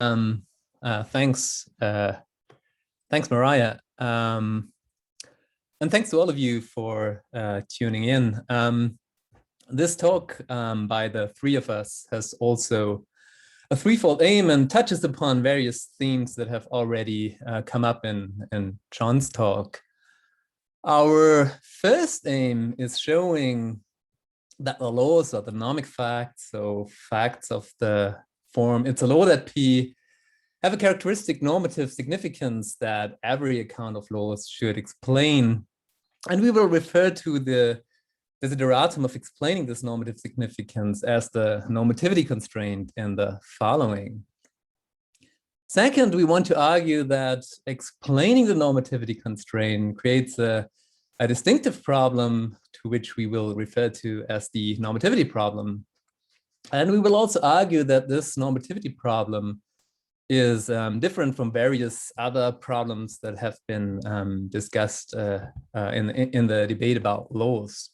Um, thanks, Mariah. And thanks to all of you for tuning in. This talk by the three of us has also a threefold aim and touches upon various themes that have already come up in John's talk. Our first aim is showing that the laws are the nomic facts, so facts of the form, it's a law that P have a characteristic normative significance that every account of laws should explain. And we will refer to the desideratum of explaining this normative significance as the normativity constraint in the following. Second, we want to argue that explaining the normativity constraint creates a distinctive problem to which we will refer to as the normativity problem. And we will also argue that this normativity problem is different from various other problems that have been discussed in the debate about laws.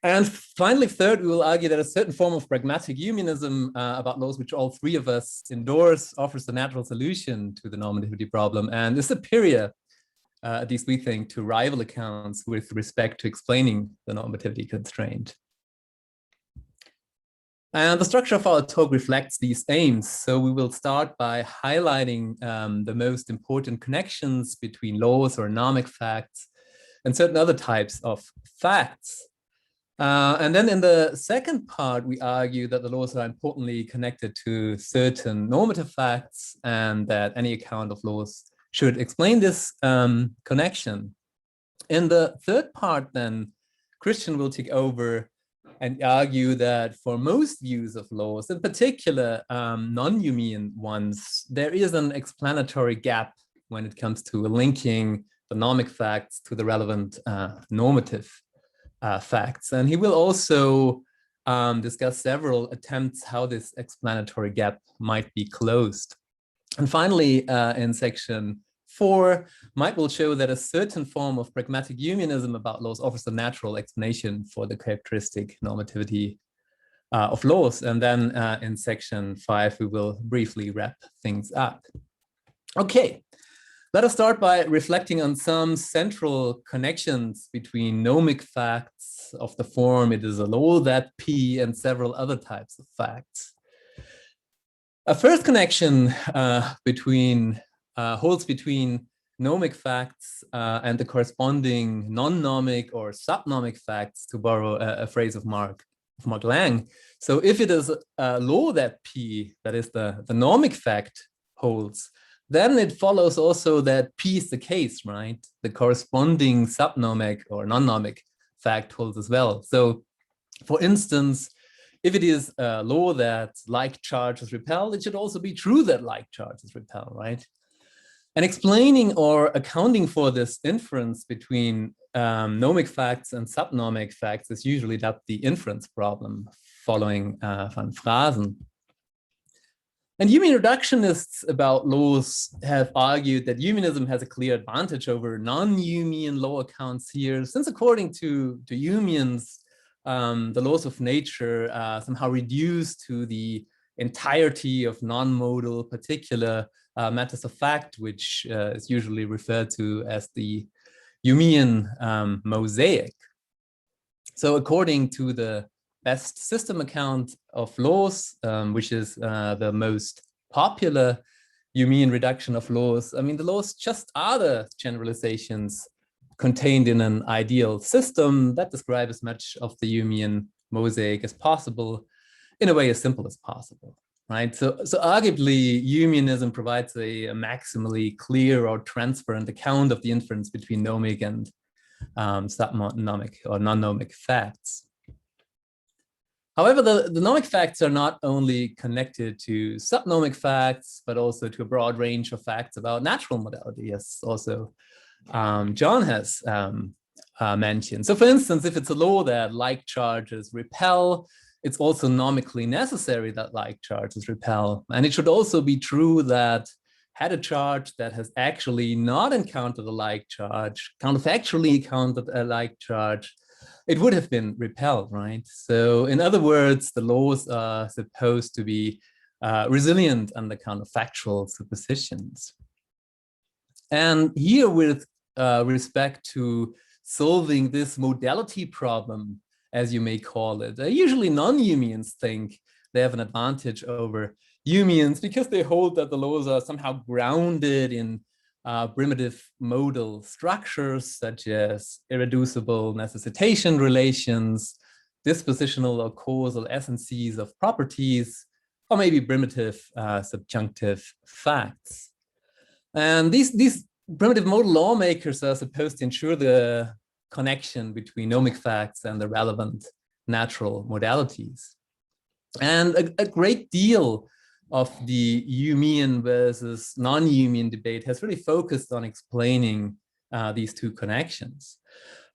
And finally, third, we will argue that a certain form of pragmatic unionism about laws, which all three of us endorse, offers the natural solution to the normativity problem and is superior, at least we think, to rival accounts with respect to explaining the normativity constraint. And the structure of our talk reflects these aims. So we will start by highlighting the most important connections between laws or nomic facts and certain other types of facts. And then in the second part, we argue that the laws are importantly connected to certain normative facts and that any account of laws should explain this connection. In the third part, then, Christian will take over and argue that for most views of laws, in particular non-Humean ones, there is an explanatory gap when it comes to linking the nomic facts to the relevant normative facts. And he will also discuss several attempts how this explanatory gap might be closed. And finally, in section 4, Mike will show that a certain form of pragmatic unionism about laws offers a natural explanation for the characteristic normativity of laws. And then in section 5, we will briefly wrap things up. Okay, let us start by reflecting on some central connections between nomic facts of the form it is a law that P and several other types of facts. A first connection holds between nomic facts and the corresponding non-nomic or subnomic facts, to borrow a phrase of Mark Lang. So if it is a law that P, that is the nomic fact, holds, then it follows also that P is the case, right? The corresponding subnomic or non-nomic fact holds as well. So for instance, if it is a law that like charges repel, it should also be true that like charges repel, right? And explaining or accounting for this inference between nomic facts and subnomic facts is usually dubbed the inference problem, following van Phrasen. And Humean reductionists about laws have argued that Humeanism has a clear advantage over non-Humean law accounts here, since according to Humeans, the laws of nature somehow reduce to the entirety of non-modal particular matters of fact, which is usually referred to as the Humean mosaic. So according to the best system account of laws, which is the most popular Humean reduction of laws, I mean, the laws just are the generalizations contained in an ideal system that describe as much of the Humean mosaic as possible in a way as simple as possible, right? So arguably, Humeanism provides a maximally clear or transparent account of the inference between nomic and subnomic or non-nomic facts. However, the nomic facts are not only connected to subnomic facts, but also to a broad range of facts about natural modality, as also John has mentioned. So for instance, if it's a law that like charges repel, it's also nomically necessary that like charges repel. And it should also be true that had a charge that has actually not encountered a like charge, counterfactually encountered a like charge, it would have been repelled, right? So in other words, the laws are supposed to be resilient under counterfactual suppositions. And here, with respect to solving this modality problem, as you may call it, usually non-Humeans think they have an advantage over Humeans because they hold that the laws are somehow grounded in primitive modal structures such as irreducible necessitation relations, dispositional or causal essences of properties, or maybe primitive subjunctive facts. And these primitive modal lawmakers are supposed to ensure the connection between nomic facts and the relevant natural modalities. And a great deal of the Humean versus non-Humean debate has really focused on explaining these two connections.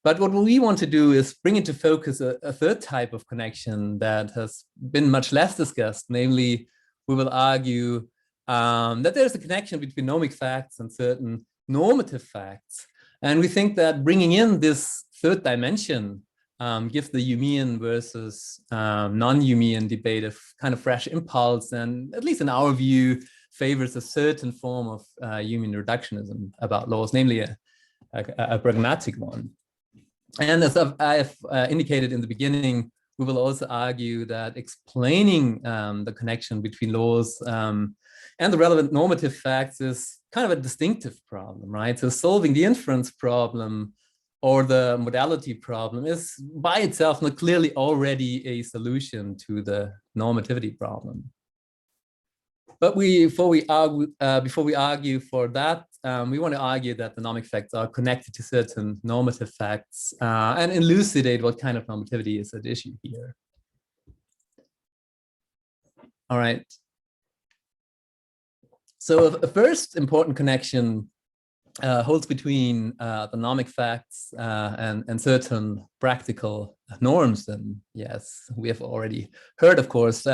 But what we want to do is bring into focus a third type of connection that has been much less discussed. Namely, we will argue that there's a connection between nomic facts and certain normative facts. And we think that bringing in this third dimension gives the Humean versus non-Humean debate a kind of fresh impulse, and at least in our view, favors a certain form of Humean reductionism about laws, namely a pragmatic one. And as I've indicated in the beginning, we will also argue that explaining the connection between laws and the relevant normative facts is kind of a distinctive problem, right? So solving the inference problem or the modality problem is by itself not clearly already a solution to the normativity problem. But before we argue for that, we want to argue that the nomic facts are connected to certain normative facts and elucidate what kind of normativity is at issue here. All right. So a first important connection holds between the nomic facts and certain practical norms. And yes, we have already heard, of course.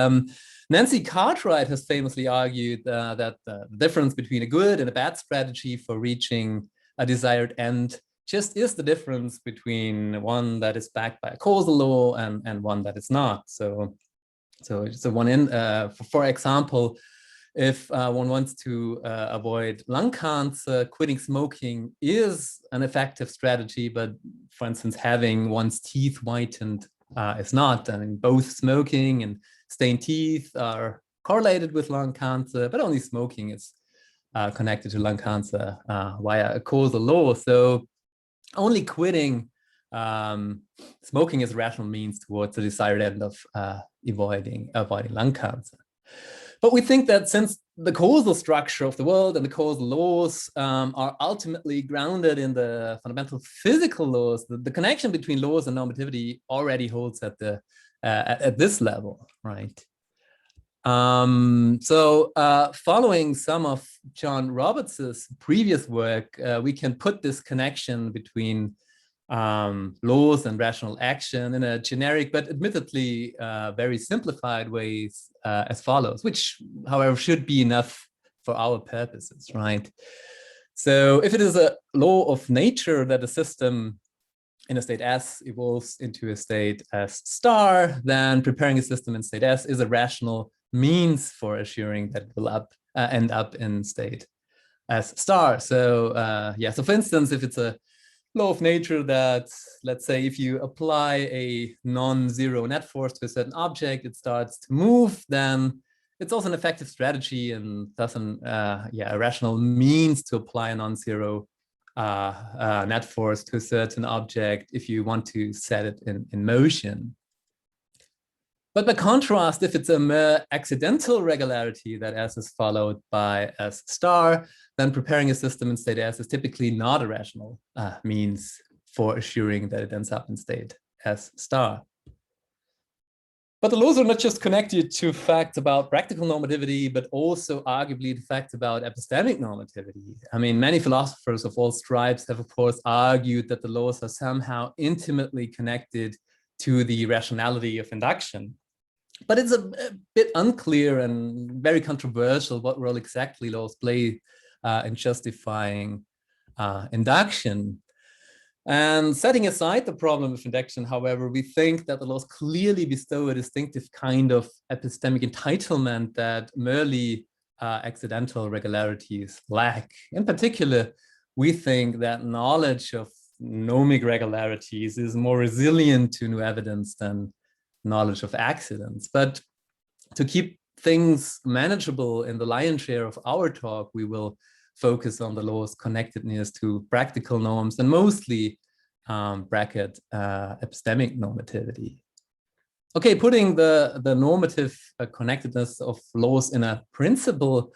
Nancy Cartwright has famously argued that the difference between a good and a bad strategy for reaching a desired end just is the difference between one that is backed by a causal law and one that is not. So for example, if one wants to avoid lung cancer, quitting smoking is an effective strategy, but for instance, having one's teeth whitened is not. I mean, both smoking and stained teeth are correlated with lung cancer, but only smoking is connected to lung cancer via a causal law. So only quitting smoking is a rational means towards the desired end of avoiding lung cancer. But we think that since the causal structure of the world and the causal laws are ultimately grounded in the fundamental physical laws, the connection between laws and normativity already holds at this level, right? Following some of John Roberts' previous work, we can put this connection between laws and rational action in a generic but admittedly very simplified ways as follows, which, however, should be enough for our purposes, right? So if it is a law of nature that a system in a state S evolves into a state S star, then preparing a system in state S is a rational means for assuring that it will end up in state S star. So so for instance, if it's a law of nature that, let's say, if you apply a non-zero net force to a certain object, it starts to move, then it's also an effective strategy and thus a rational means to apply a non-zero net force to a certain object if you want to set it in motion. But by contrast, if it's a mere accidental regularity that S is followed by S star, then preparing a system in state S is typically not a rational means for assuring that it ends up in state S star. But the laws are not just connected to facts about practical normativity, but also arguably the facts about epistemic normativity. I mean, many philosophers of all stripes have, of course, argued that the laws are somehow intimately connected to the rationality of induction. But it's a bit unclear and very controversial what role exactly laws play in justifying induction. And setting aside the problem of induction, however, we think that the laws clearly bestow a distinctive kind of epistemic entitlement that merely accidental regularities lack. In particular, we think that knowledge of nomic regularities is more resilient to new evidence than knowledge of accidents. But to keep things manageable in the lion's share of our talk, we will focus on the law's connectedness to practical norms and mostly bracket epistemic normativity. Okay, putting the normative connectedness of laws in a principle,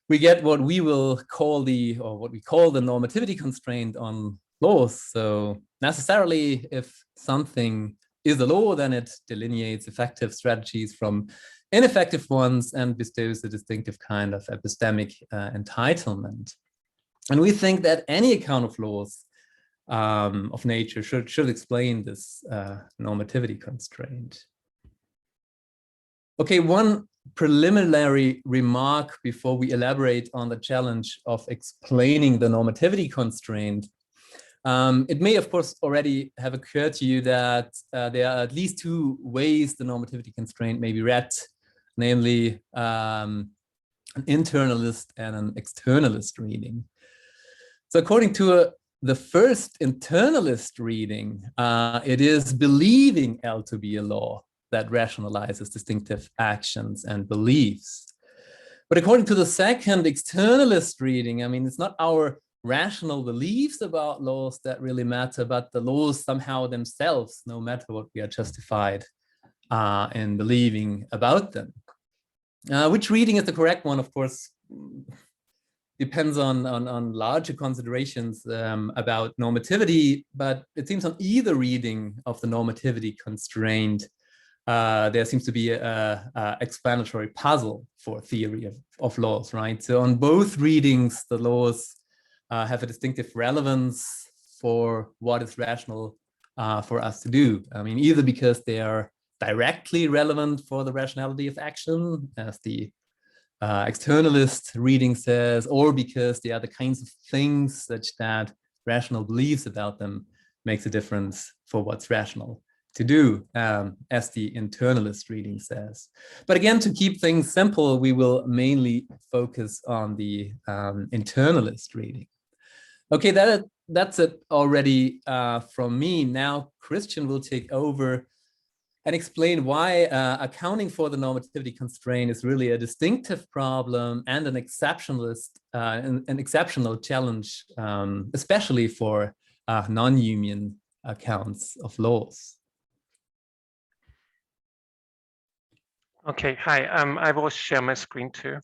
we get what we will call what we call the normativity constraint on laws. So necessarily, if something is a law, then it delineates effective strategies from ineffective ones and bestows a distinctive kind of epistemic entitlement. And we think that any account of laws of nature should explain this normativity constraint. Okay, one preliminary remark before we elaborate on the challenge of explaining the normativity constraint. It may, of course, already have occurred to you that there are at least two ways the normativity constraint may be read, namely an internalist and an externalist reading. So according to the first internalist reading, it is believing L to be a law that rationalizes distinctive actions and beliefs. But according to the second externalist reading, I mean, it's not our rational beliefs about laws that really matter, but the laws somehow themselves, no matter what we are justified in believing about them. Which reading is the correct one, of course, depends on larger considerations about normativity, but it seems on either reading of the normativity constraint, there seems to be a explanatory puzzle for theory of laws, right? So on both readings, the laws have a distinctive relevance for what is rational for us to do. I mean, either because they are directly relevant for the rationality of action, as the externalist reading says, or because they are the kinds of things such that rational beliefs about them makes a difference for what's rational to do, as the internalist reading says. But again, to keep things simple, we will mainly focus on the internalist reading. Okay, that's it already from me. Now Christian will take over and explain why accounting for the normativity constraint is really a distinctive problem and an exceptional challenge, especially for non-union accounts of laws. Okay, hi, I will share my screen too.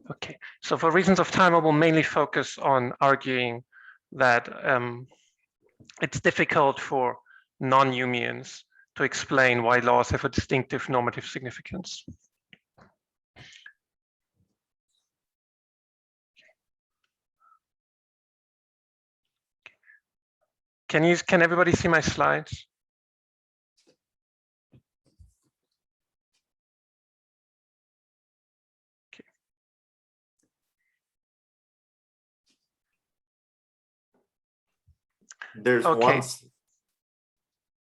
Okay, so for reasons of time, I will mainly focus on arguing that it's difficult for non-unions to explain why laws have a distinctive normative significance. Can everybody see my slides? There's okay.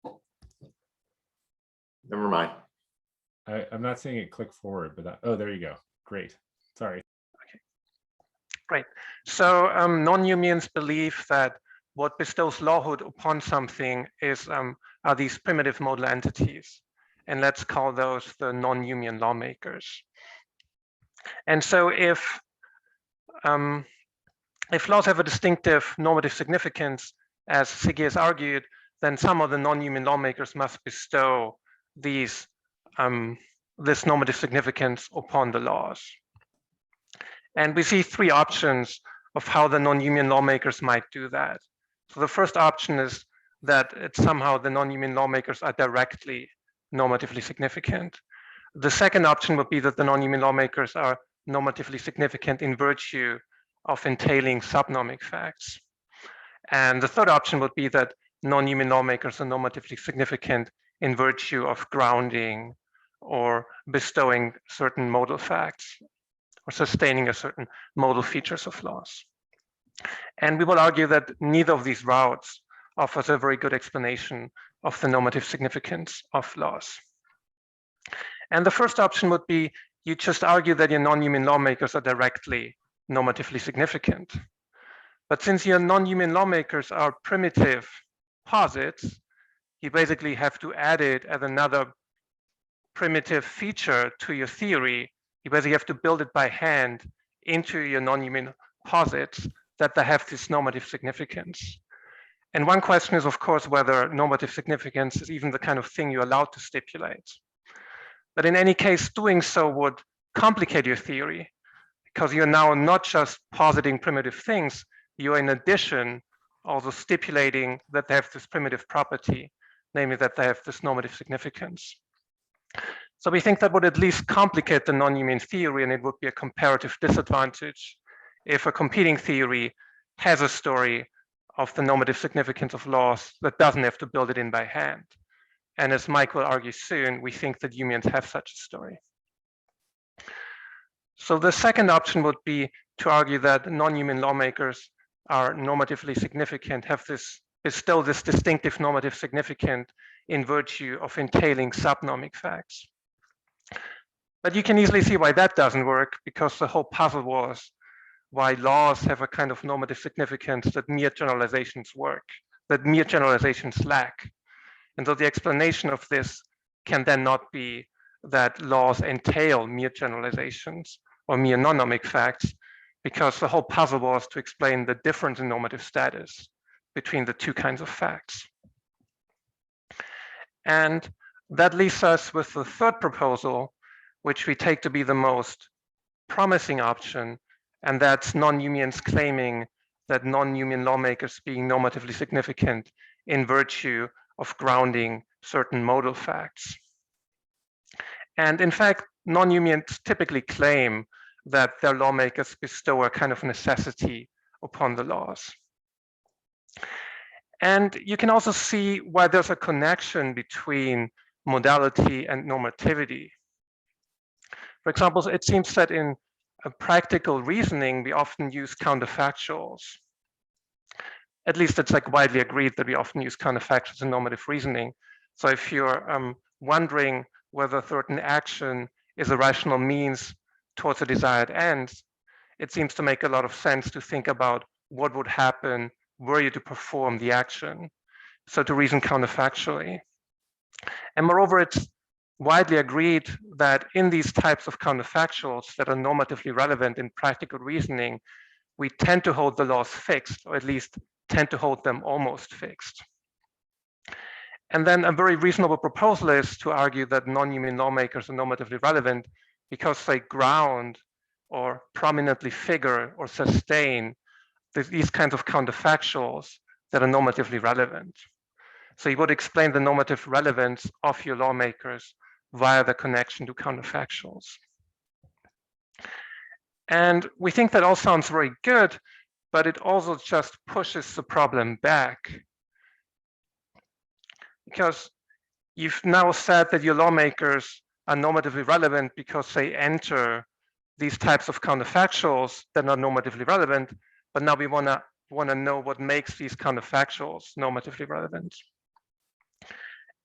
one. Never mind. I'm not seeing it click forward, but oh, there you go. Great. Sorry. Okay. Great. So non-unions believe that what bestows lawhood upon something is are these primitive modal entities, and let's call those the non-union lawmakers. And so if laws have a distinctive normative significance, as Siggy has argued, then some of the non-human lawmakers must bestow these this normative significance upon the laws. And we see three options of how the non-human lawmakers might do that. So the first option is that it's somehow the non-human lawmakers are directly normatively significant. The second option would be that the non-human lawmakers are normatively significant in virtue of entailing subnomic facts. And the third option would be that non-human lawmakers are normatively significant in virtue of grounding or bestowing certain modal facts or sustaining a certain modal features of laws. And we will argue that neither of these routes offers a very good explanation of the normative significance of laws. And the first option would be you just argue that your non-Newman lawmakers are directly normatively significant. But since your non-Newman lawmakers are primitive posits, you basically have to add it as another primitive feature to your theory. You basically have to build it by hand into your non-Newman posits that they have this normative significance. And one question is, of course, whether normative significance is even the kind of thing you're allowed to stipulate. But in any case, doing so would complicate your theory, because you're now not just positing primitive things, you're in addition also stipulating that they have this primitive property, namely that they have this normative significance. So we think that would at least complicate the non-Newman theory, and it would be a comparative disadvantage if a competing theory has a story of the normative significance of laws that doesn't have to build it in by hand. And as Mike will argue soon, we think that Newmans have such a story. So the second option would be to argue that non-Newman lawmakers are normatively significant, have this bestow this distinctive normative significance in virtue of entailing subnomic facts. But you can easily see why that doesn't work, because the whole puzzle was why laws have a kind of normative significance that mere generalizations work, that mere generalizations lack. And so the explanation of this can then not be that laws entail mere generalizations or mere non-nomic facts, because the whole puzzle was to explain the difference in normative status between the two kinds of facts. And that leaves us with the third proposal, which we take to be the most promising option, and that's non-Newmans claiming that non-Newman lawmakers being normatively significant in virtue of grounding certain modal facts. And in fact, non-Newmans typically claim that their lawmakers bestow a kind of necessity upon the laws. And you can also see why there's a connection between modality and normativity. For example, it seems that in practical reasoning, we often use counterfactuals. At least it's like widely agreed that we often use counterfactuals in normative reasoning. So if you're wondering whether a certain action is a rational means towards a desired end, it seems to make a lot of sense to think about what would happen were you to perform the action. So to reason counterfactually. And moreover, it's widely agreed that in these types of counterfactuals that are normatively relevant in practical reasoning, we tend to hold the laws fixed, or at least tend to hold them almost fixed. And then a very reasonable proposal is to argue that non-Newman lawmakers are normatively relevant because they ground or prominently figure or sustain these kinds of counterfactuals that are normatively relevant. So you would explain the normative relevance of your lawmakers via the connection to counterfactuals. And we think that all sounds very good, but it also just pushes the problem back. Because you've now said that your lawmakers are normatively relevant because they enter these types of counterfactuals that are normatively relevant, but now we want to know what makes these counterfactuals normatively relevant.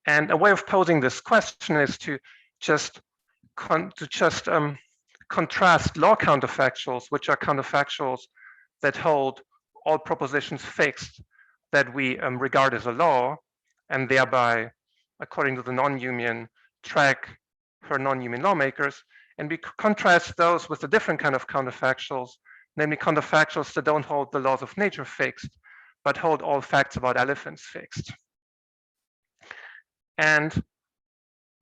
And a way of posing this question is to just contrast law counterfactuals, which are counterfactuals that hold all propositions fixed that we regard as a law, and thereby, according to the non-Newman, track her non-Newman lawmakers, and we contrast those with a different kind of counterfactuals, namely counterfactuals that don't hold the laws of nature fixed, but hold all facts about elephants fixed. And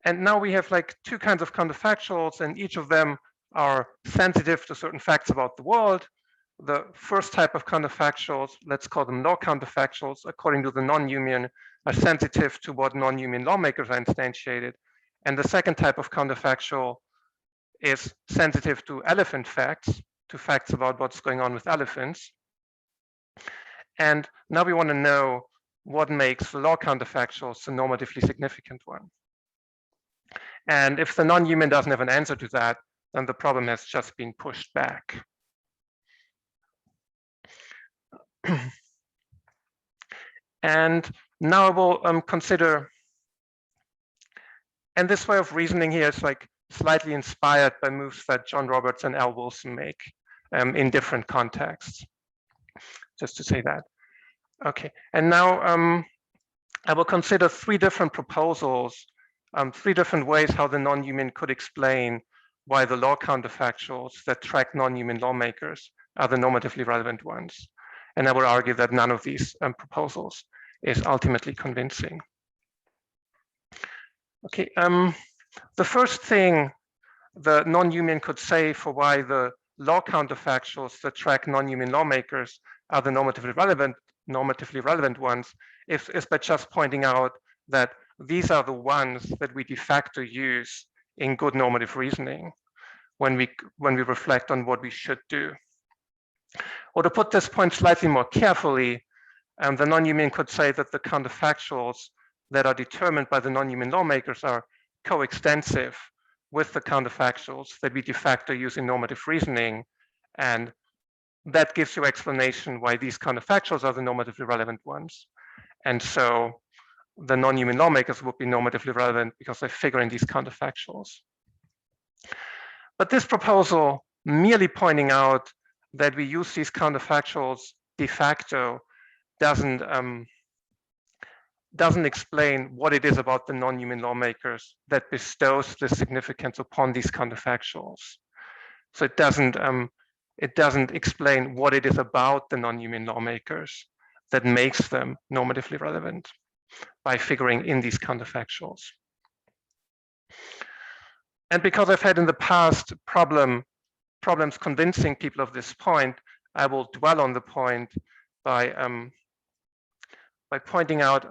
now we have like two kinds of counterfactuals, and each of them are sensitive to certain facts about the world. The first type of counterfactuals, let's call them law counterfactuals, according to the non-Newman, are sensitive to what non-Newman lawmakers are instantiated. And the second type of counterfactual is sensitive to elephant facts, to facts about what's going on with elephants. And now we want to know what makes the law counterfactuals the normatively significant one. And if the non-Newman doesn't have an answer to that, then the problem has just been pushed back. And now I will consider, and this way of reasoning here is like slightly inspired by moves that John Roberts and Al Wilson make in different contexts, just to say that. Okay, and now I will consider three different proposals, three different ways how the non-Newman could explain why the law counterfactuals that track non-Newman lawmakers are the normatively relevant ones. And I will argue that none of these proposals is ultimately convincing. Okay, the first thing the non-Newman could say for why the law counterfactuals that track non-Newman lawmakers are the normatively relevant ones is by just pointing out that these are the ones that we de facto use in good normative reasoning when we reflect on what we should do. Or to put this point slightly more carefully, the non-Newman could say that the counterfactuals that are determined by the non-Newman lawmakers are coextensive with the counterfactuals that we de facto use in normative reasoning, and that gives you explanation why these counterfactuals are the normatively relevant ones. And so the non-Newman lawmakers would be normatively relevant because they figure in these counterfactuals. But this proposal merely pointing out that we use these counterfactuals de facto doesn't explain what it is about the non-Newman lawmakers that bestows the significance upon these counterfactuals. So it doesn't explain what it is about the non-Newman lawmakers that makes them normatively relevant by figuring in these counterfactuals. And because I've had in the past problems convincing people of this point, I will dwell on the point by pointing out,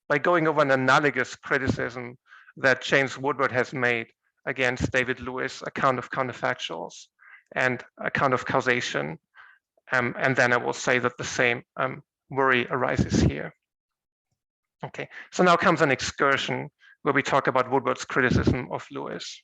by going over an analogous criticism that James Woodward has made against David Lewis' account of counterfactuals and account of causation. And then I will say that the same worry arises here. Okay, so now comes an excursion where we talk about Woodward's criticism of Lewis.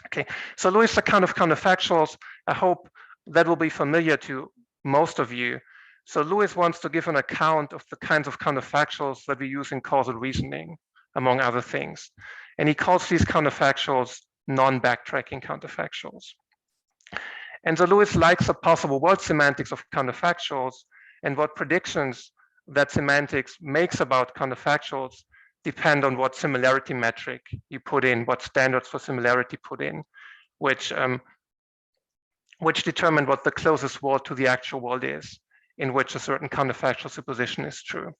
Okay, so Lewis' account of counterfactuals, I hope that will be familiar to most of you. So Lewis wants to give an account of the kinds of counterfactuals that we use in causal reasoning, among other things. And he calls these counterfactuals non-backtracking counterfactuals. And so Lewis likes the possible world semantics of counterfactuals and what predictions that semantics makes about counterfactuals depend on what similarity metric you put in, what standards for similarity put in, which determine what the closest world to the actual world is, in which a certain counterfactual supposition is true.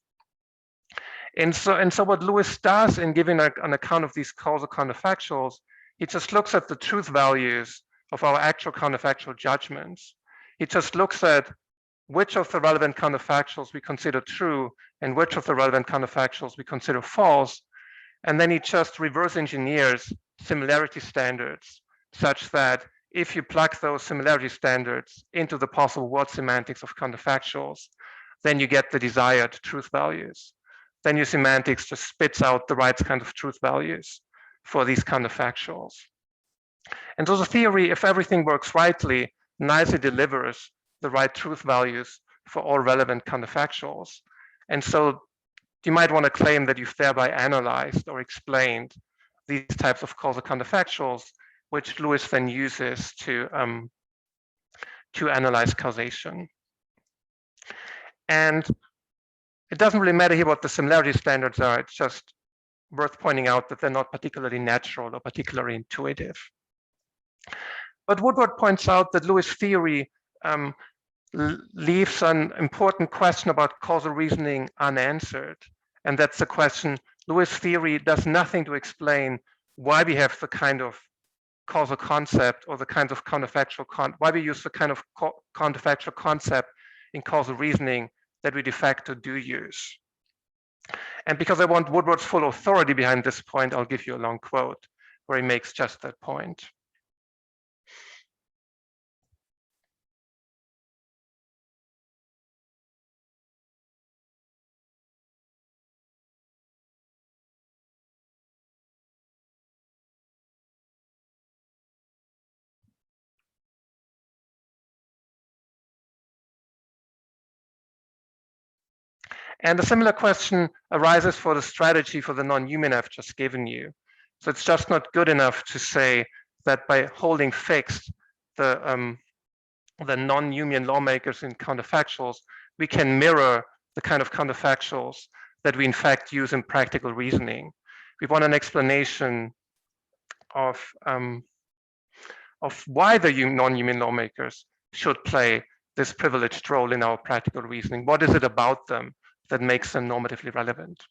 And so what Lewis does in giving an account of these causal counterfactuals, he just looks at the truth values of our actual counterfactual judgments. He just looks at which of the relevant counterfactuals we consider true and which of the relevant counterfactuals we consider false. And then he just reverse engineers similarity standards such that if you plug those similarity standards into the possible world semantics of counterfactuals, then you get the desired truth values. Then your semantics just spits out the right kind of truth values for these counterfactuals. And so the theory, if everything works rightly, nicely delivers the right truth values for all relevant counterfactuals. And so you might want to claim that you've thereby analyzed or explained these types of causal counterfactuals, which Lewis then uses to analyze causation. And it doesn't really matter here what the similarity standards are. It's just worth pointing out that they're not particularly natural or particularly intuitive. But Woodward points out that Lewis' theory leaves an important question about causal reasoning unanswered. And that's the question, Lewis' theory does nothing to explain why we have the kind of causal concept or the kinds of counterfactual, why we use the kind of counterfactual concept in causal reasoning that we de facto do use. And because I want Woodward's full authority behind this point, I'll give you a long quote where he makes just that point. And a similar question arises for the strategy for the non-human I've just given you. So it's just not good enough to say that by holding fixed the non-Newman lawmakers in counterfactuals, we can mirror the kind of counterfactuals that we in fact use in practical reasoning. We want an explanation of why the non-Newman lawmakers should play this privileged role in our practical reasoning. What is it about them that makes them normatively relevant?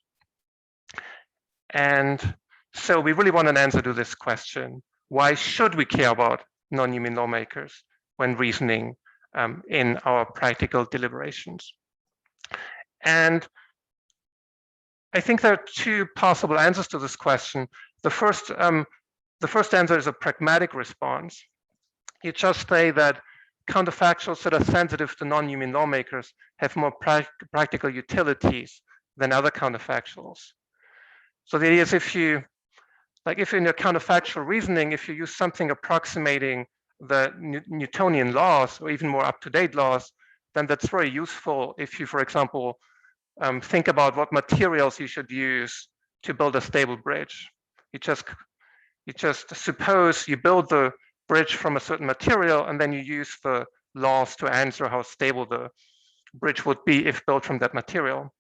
And so we really want an answer to this question. Why should we care about non-Newman lawmakers when reasoning in our practical deliberations? And I think there are two possible answers to this question. The first answer is a pragmatic response. You just say that counterfactuals that are sensitive to non-Newman lawmakers have more practical utilities than other counterfactuals. So the idea is if in your counterfactual reasoning, if you use something approximating the Newtonian laws or even more up-to-date laws, then that's very useful if you, for example, think about what materials you should use to build a stable bridge. You just suppose you build the bridge from a certain material, and then you use the laws to answer how stable the bridge would be if built from that material.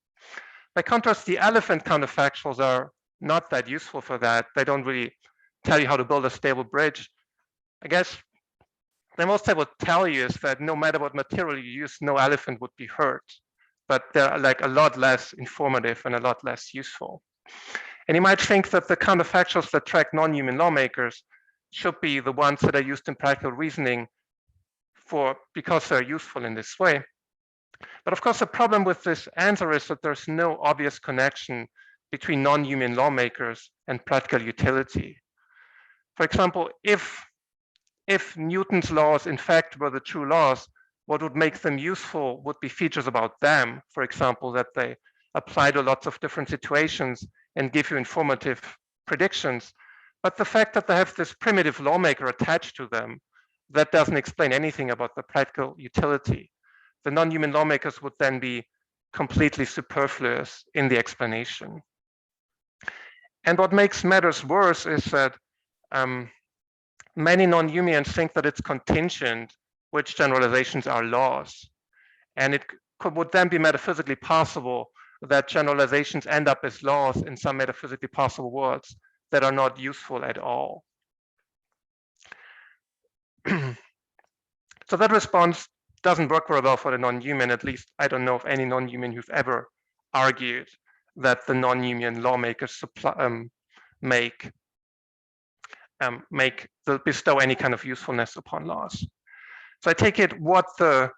By contrast, the elephant counterfactuals are not that useful for that. They don't really tell you how to build a stable bridge. I guess the most they would tell you is that no matter what material you use, no elephant would be hurt. But they're like a lot less informative and a lot less useful. And you might think that the counterfactuals that track non-Newman lawmakers should be the ones that are used in practical reasoning because they're useful in this way. But of course, the problem with this answer is that there's no obvious connection between non-Newman lawmakers and practical utility. For example, if Newton's laws in fact were the true laws, what would make them useful would be features about them. For example, that they apply to lots of different situations and give you informative predictions. But the fact that they have this primitive lawmaker attached to them, that doesn't explain anything about the practical utility. The non-Newman lawmakers would then be completely superfluous in the explanation. And what makes matters worse is that many non-Newmanians think that it's contingent which generalizations are laws. And it would then be metaphysically possible that generalizations end up as laws in some metaphysically possible worlds that are not useful at all. So that response doesn't work very well for the non-Newman. At least I don't know of any non-Newman who've ever argued that the non-Newman lawmakers bestow any kind of usefulness upon laws. So I take it what the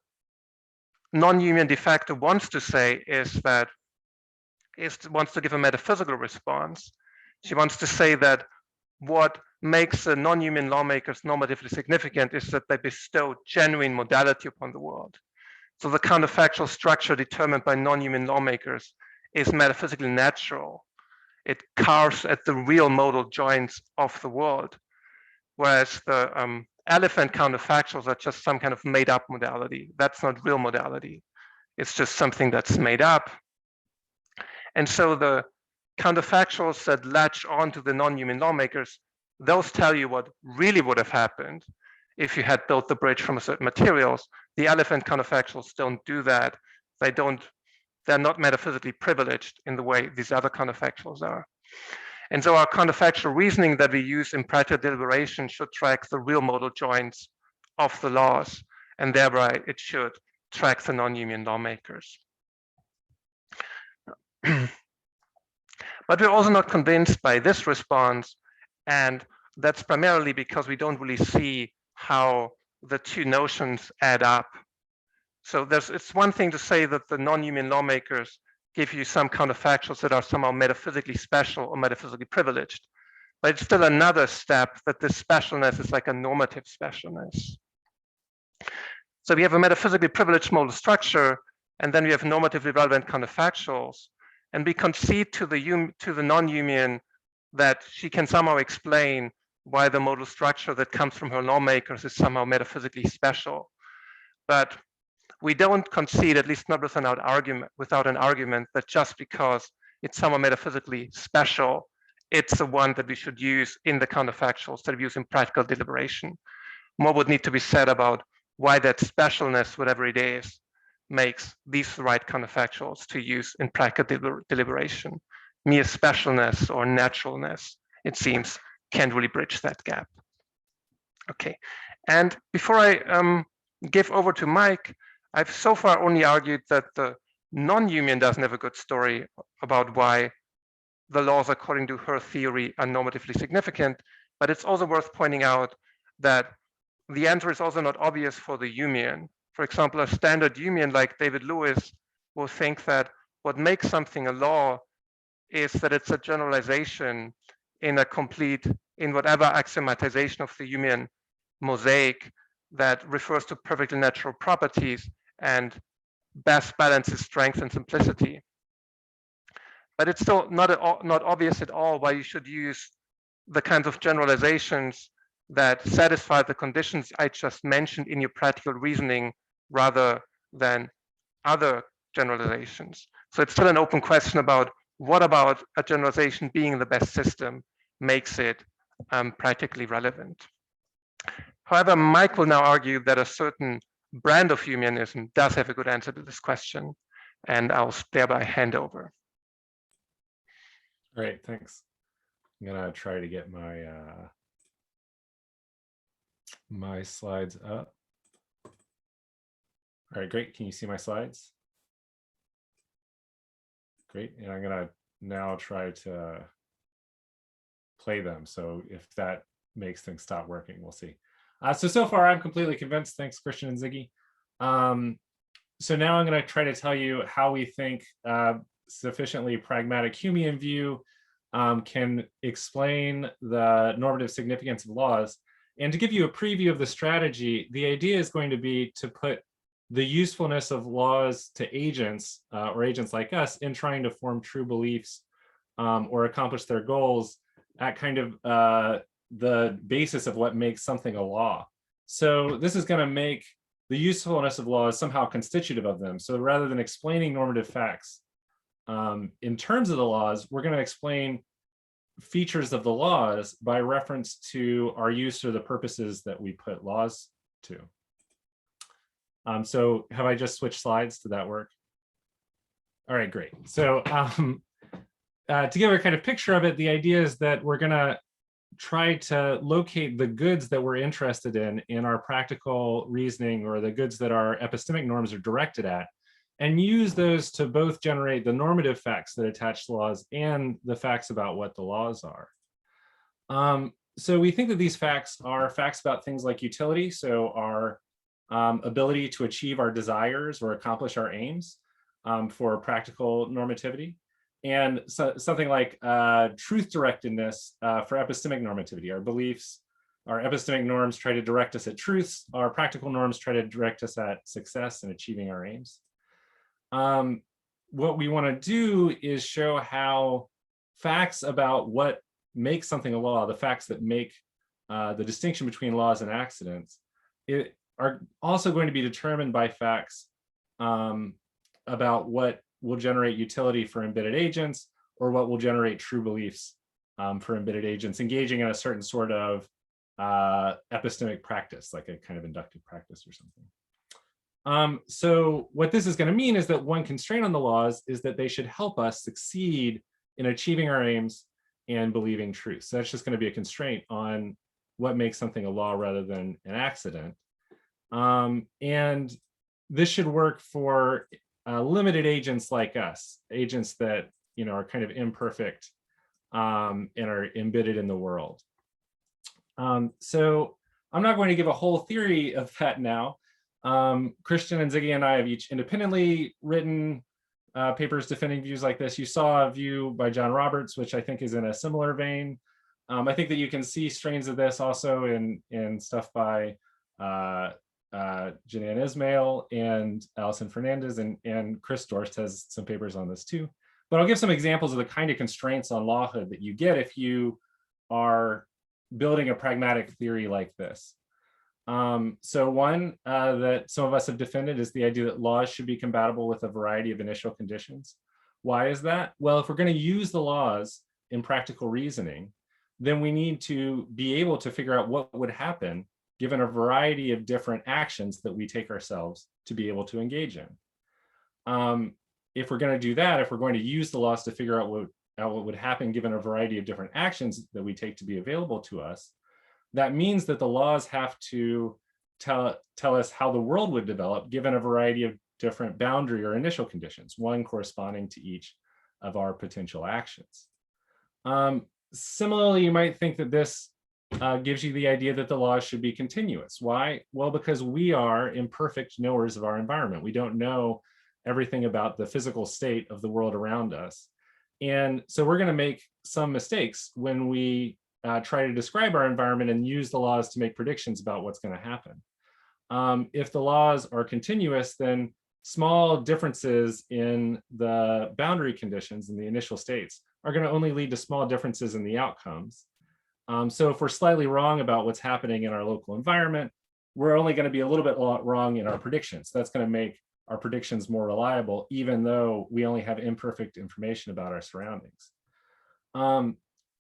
non-Newman de facto wants to say is that wants to give a metaphysical response. She wants to say that what makes the non-Newman lawmakers normatively significant is that they bestow genuine modality upon the world. So the counterfactual structure determined by non-Newman lawmakers is metaphysically natural. It carves at the real modal joints of the world, whereas the elephant counterfactuals are just some kind of made-up modality. That's not real modality. It's just something that's made up. And so the counterfactuals that latch onto the non-Newman lawmakers, those tell you what really would have happened if you had built the bridge from certain materials. The elephant counterfactuals don't do that. They're not metaphysically privileged in the way these other counterfactuals are. And so our counterfactual reasoning that we use in practical deliberation should track the real modal joints of the laws, and thereby it should track the non-Newman lawmakers. But we're also not convinced by this response, and that's primarily because we don't really see how the two notions add up. So it's one thing to say that the non-Newman lawmakers give you some counterfactuals that are somehow metaphysically special or metaphysically privileged, but it's still another step that this specialness is like a normative specialness. So we have a metaphysically privileged modal structure, and then we have normatively relevant counterfactuals, and we concede to the non-Newman that she can somehow explain why the modal structure that comes from her lawmakers is somehow metaphysically special. But we don't concede, at least not without an argument, that just because it's somehow metaphysically special, it's the one that we should use in the counterfactuals that we use in practical deliberation. More would need to be said about why that specialness, whatever it is, makes these the right counterfactuals to use in practical deliberation. Mere specialness or naturalness, it seems, can't really bridge that gap. Okay, and before I give over to Mike, I've so far only argued that the non-Humean doesn't have a good story about why the laws according to her theory are normatively significant, but it's also worth pointing out that the answer is also not obvious for the Humean. For example, a standard Humean like David Lewis will think that what makes something a law is that it's a generalization in whatever axiomatization of the Humean mosaic that refers to perfectly natural properties and best balances strength and simplicity. But it's still not obvious at all why you should use the kinds of generalizations that satisfy the conditions I just mentioned in your practical reasoning rather than other generalizations. So it's still an open question about what about a generalization being the best system makes it practically relevant. However, Mike will now argue that a certain brand of Humeanism does have a good answer to this question, and I'll thereby hand over. All right, thanks. I'm gonna try to get my my slides up. All right, great. Can you see my slides? Great, and I'm gonna now try to play them. So if that makes things stop working, we'll see. So far I'm completely convinced. Thanks, Christian and Ziggy. So now I'm going to try to tell you how we think sufficiently pragmatic Humean view can explain the normative significance of laws. And to give you a preview of the strategy, the idea is going to be to put the usefulness of laws to agents or agents like us in trying to form true beliefs or accomplish their goals at kind of the basis of what makes something a law. So this is going to make the usefulness of laws somehow constitutive of them. So rather than explaining normative facts in terms of the laws, we're going to explain features of the laws by reference to our use or the purposes that we put laws to. So have I just switched slides? Did that work? All right, great. So to give a kind of picture of it, the idea is that we're going to try to locate the goods that we're interested in our practical reasoning, or the goods that our epistemic norms are directed at, and use those to both generate the normative facts that attach to laws and the facts about what the laws are. So we think that these facts are facts about things like utility, so our ability to achieve our desires or accomplish our aims for practical normativity. And so, something like truth directedness for epistemic normativity. Our beliefs, our epistemic norms try to direct us at truths. Our practical norms try to direct us at success and achieving our aims. What we want to do is show how facts about what makes something a law, the facts that make the distinction between laws and accidents, are also going to be determined by facts about what will generate utility for embedded agents, or what will generate true beliefs for embedded agents, engaging in a certain sort of epistemic practice, like a kind of inductive practice or something. So what this is going to mean is that one constraint on the laws is that they should help us succeed in achieving our aims and believing truth. So that's just going to be a constraint on what makes something a law rather than an accident. And this should work for limited agents like us, agents that are kind of imperfect and are embedded in the world. So I'm not going to give a whole theory of that now. Christian and Ziggy and I have each independently written papers defending views like this. You saw a view by John Roberts, which I think is in a similar vein. I think that you can see strains of this also in stuff by Janan Ismail and Alison Fernandez, and Chris Dorst has some papers on this too. But I'll give some examples of the kind of constraints on lawhood that you get if you are building a pragmatic theory like this. So one that some of us have defended is the idea that laws should be compatible with a variety of initial conditions. Why is that? Well, if we're going to use the laws in practical reasoning, then we need to be able to figure out what would happen given a variety of different actions that we take ourselves to be able to engage in. If we're going to do that, if we're going to use the laws to figure out what would happen given a variety of different actions that we take to be available to us, that means that the laws have to tell us how the world would develop given a variety of different boundary or initial conditions, one corresponding to each of our potential actions. Similarly, you might think that this gives you the idea that the laws should be continuous. Why? Well, because we are imperfect knowers of our environment. We don't know everything about the physical state of the world around us. And so we're going to make some mistakes when we try to describe our environment and use the laws to make predictions about what's going to happen. If the laws are continuous, then small differences in the boundary conditions in the initial states are going to only lead to small differences in the outcomes. So if we're slightly wrong about what's happening in our local environment, we're only going to be a little bit wrong in our predictions. That's going to make our predictions more reliable, even though we only have imperfect information about our surroundings.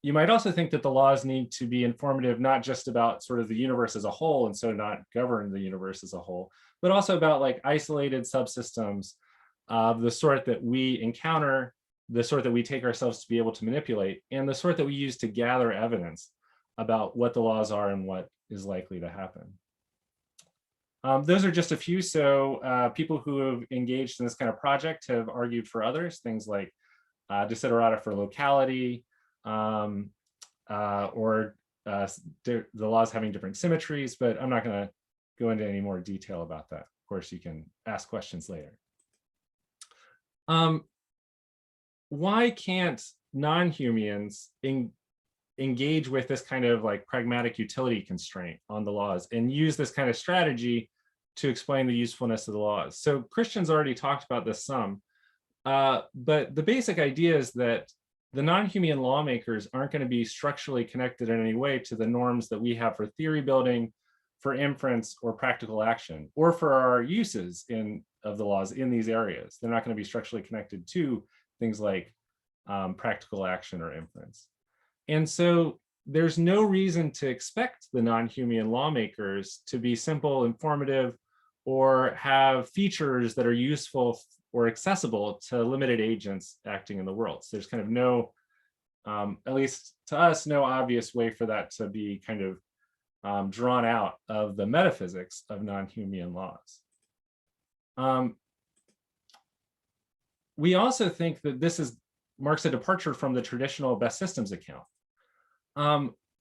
You might also think that the laws need to be informative, not just about sort of the universe as a whole, and so not govern the universe as a whole, but also about like isolated subsystems of the sort that we encounter, the sort that we take ourselves to be able to manipulate, and the sort that we use to gather evidence about what the laws are and what is likely to happen. Those are just a few. So people who have engaged in this kind of project have argued for others, things like desiderata for locality, or the laws having different symmetries, but I'm not going to go into any more detail about that. Of course, you can ask questions later. Why can't non-Humeans engage with this kind of like pragmatic utility constraint on the laws and use this kind of strategy to explain the usefulness of the laws? So Christian's already talked about this some, but the basic idea is that the non-Humean lawmakers aren't going to be structurally connected in any way to the norms that we have for theory building, for inference, or practical action, or for our uses of the laws in these areas. They're not going to be structurally connected to things like practical action or inference. And so there's no reason to expect the non-Humean lawmakers to be simple, informative, or have features that are useful or accessible to limited agents acting in the world. So there's kind of no, at least to us, no obvious way for that to be kind of drawn out of the metaphysics of non-Humean laws. We also think that this marks a departure from the traditional best systems account.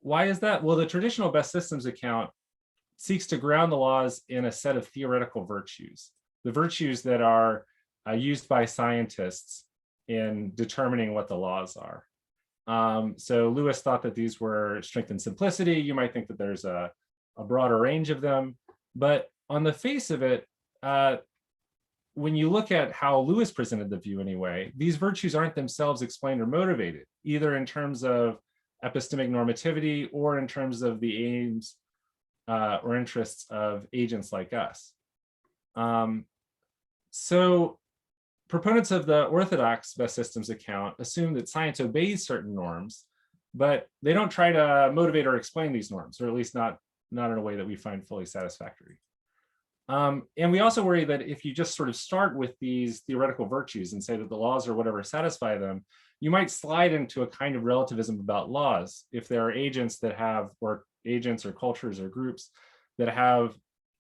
Why is that? Well, the traditional best systems account seeks to ground the laws in a set of theoretical virtues, the virtues that are used by scientists in determining what the laws are. So Lewis thought that these were strength and simplicity. You might think that there's a broader range of them, but on the face of it, when you look at how Lewis presented the view anyway, these virtues aren't themselves explained or motivated, either in terms of epistemic normativity or in terms of the aims or interests of agents like us. So proponents of the orthodox best systems account assume that science obeys certain norms, but they don't try to motivate or explain these norms, or at least not in a way that we find fully satisfactory. And we also worry that if you just sort of start with these theoretical virtues and say that the laws or whatever satisfy them, you might slide into a kind of relativism about laws if there are agents that have, or agents or cultures or groups that have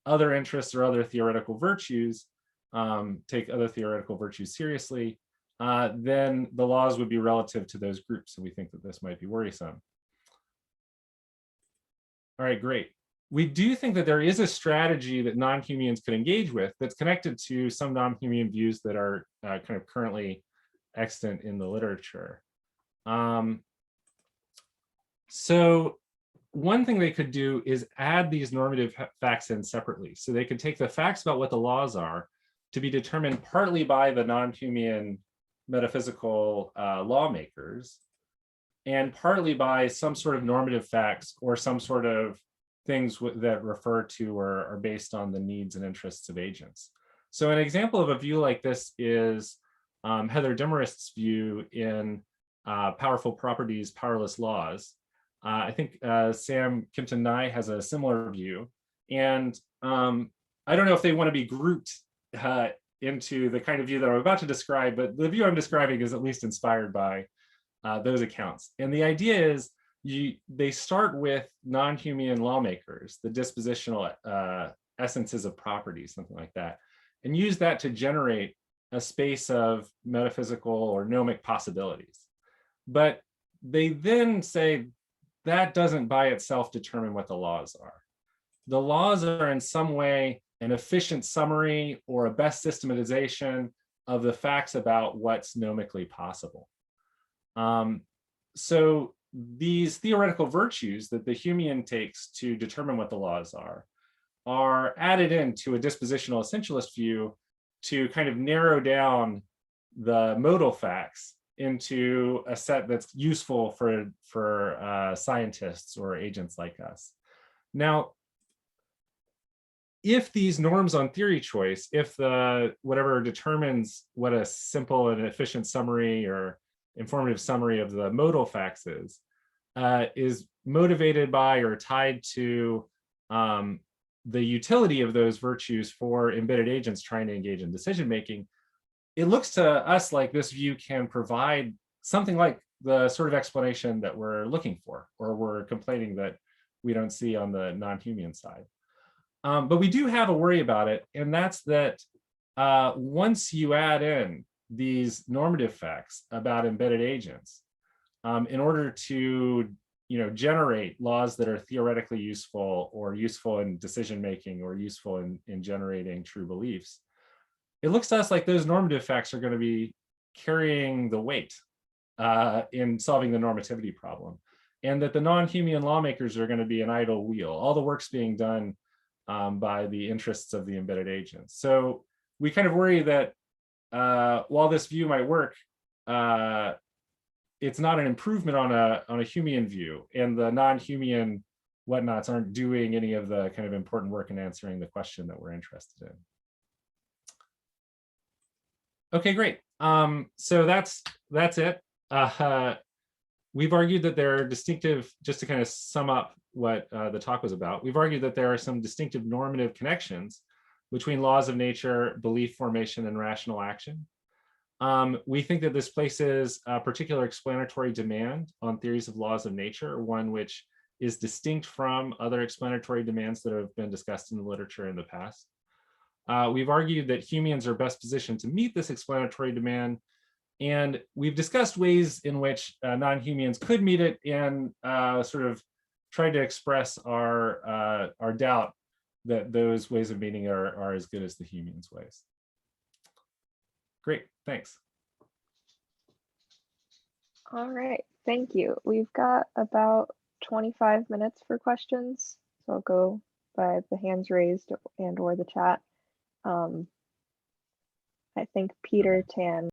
other interests or other theoretical virtues, take other theoretical virtues seriously, then the laws would be relative to those groups. So we think that this might be worrisome. All right, great. We do think that there is a strategy that non-Humeans could engage with that's connected to some non-Humean views that are kind of currently extant in the literature. So one thing they could do is add these normative facts in separately. So they could take the facts about what the laws are to be determined partly by the non-Humean metaphysical lawmakers, and partly by some sort of normative facts or some sort of things that refer to or are based on the needs and interests of agents. So an example of a view like this is Heather Demarest's view in Powerful Properties, Powerless Laws. I think Sam Kimpton-Nye has a similar view. And I don't know if they want to be grouped into the kind of view that I'm about to describe, but the view I'm describing is at least inspired by those accounts. And the idea is they start with non-Humean lawmakers, the dispositional essences of property, something like that, and use that to generate a space of metaphysical or gnomic possibilities. But they then say that doesn't by itself determine what the laws are. The laws are in some way an efficient summary or a best systematization of the facts about what's gnomically possible. So these theoretical virtues that the Humean takes to determine what the laws are added into a dispositional essentialist view to kind of narrow down the modal facts into a set that's useful for scientists or agents like us. Now, if these norms on theory choice, if the whatever determines what a simple and efficient summary or informative summary of the modal facts is motivated by or tied to the utility of those virtues for embedded agents trying to engage in decision making, it looks to us like this view can provide something like the sort of explanation that we're looking for, or we're complaining that we don't see on the non-Humean side. But we do have a worry about it, and that's that once you add in these normative facts about embedded agents, in order to generate laws that are theoretically useful or useful in decision making or useful in generating true beliefs, it looks to us like those normative facts are going to be carrying the weight in solving the normativity problem, and that the non-Humean lawmakers are going to be an idle wheel. All the work's being done by the interests of the embedded agents. So we kind of worry that while this view might work, it's not an improvement on a Humean view, and the non-Humean whatnots aren't doing any of the kind of important work in answering the question that we're interested in. Okay, great. So that's it. We've argued that there are distinctive, just to kind of sum up what the talk was about, we've argued that there are some distinctive normative connections between laws of nature, belief formation, and rational action. We think that this places a particular explanatory demand on theories of laws of nature, one which is distinct from other explanatory demands that have been discussed in the literature in the past. We've argued that Humeans are best positioned to meet this explanatory demand, and we've discussed ways in which non-Humeans could meet it, and sort of tried to express our doubt that those ways of meeting are as good as the Humeans' ways. Great, thanks. All right, thank you. We've got about 25 minutes for questions, so I'll go by the hands raised and or the chat. I think Peter Tan